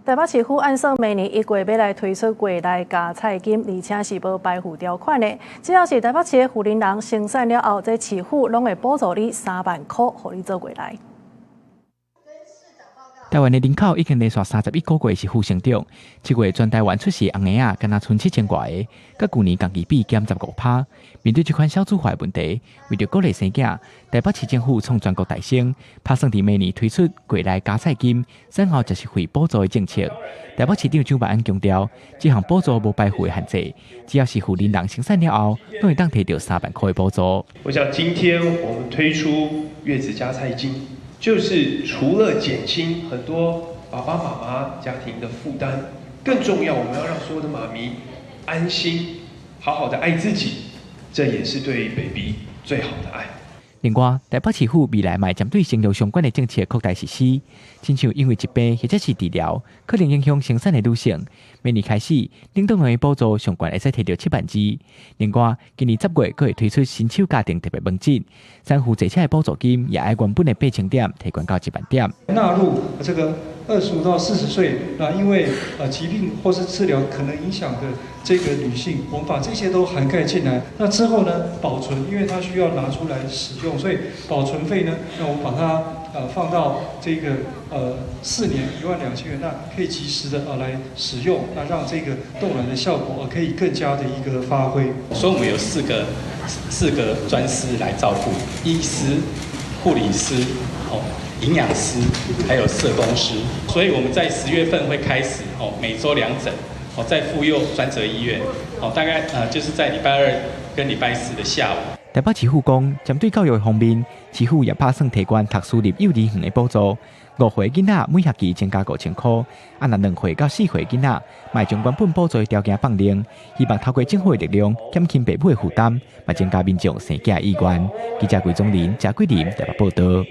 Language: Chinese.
台北市府按說明年1月要來推出過來加菜金，而且是無排付條款的。只要是台北市的婦人人生產了後，這市府攏會補助你3萬塊，讓你做過來。台灣的人口已經連續31個月是負成長，7月全台灣出世的紅嬰仔敢若剩7000多個，甲去年同期比減15%。面對這款少子化的問題，為着鼓勵生囝，台北市政府創全國大省，打算在明年推出過來加菜金，然後就是會補助的政策。台北市長蔣萬安強調，這項補助無排付的限制，只要是婦人人生產了後，都會當摕到3萬塊的補助。我想今天我們推出月子加菜金，就是除了減輕很多爸爸媽媽家庭的負擔，更重要，我們要讓所有的媽咪安心，好好的愛自己，這也是對 baby 最好的愛。另外，台北市府未來嘛會針對生育相關的政策擴大實施，親像因為疾病或者是治療可能影響生產的女性，明年開始，領導人的補助上限會使摕到7萬支。另外，今年10月還會推出新手家庭特別門診，產婦坐車的補助金也按原本的8000點提高到1萬點。納入這個25到40歲，那因為疾病或是治療可能影響的這個女性，我們把這些都涵蓋進來。那之後呢，保存，因為它需要拿出來使用，所以保存費呢，那我們把它放到這個4年12000元，那可以及時的來使用，那讓這個凍卵的效果可以更加的一個發揮。所以我們有4個專師來照顧，醫師、護理師、營養師，還有社工師。所以我們在10月份會開始每周2診，在婦幼專責醫院，大概就是在禮拜2跟禮拜4的下午。台北市府講，針對教育方面，市府也打算提供讀私立幼兒園的補助，5歲囡仔每學期增加5000塊，若2歲到4歲囡仔，賣將原本補助的條件放寬，希望透過政府的力量減輕父母的負擔，也增加民眾生囝的意願。記者桂宗林、謝桂林台北報道。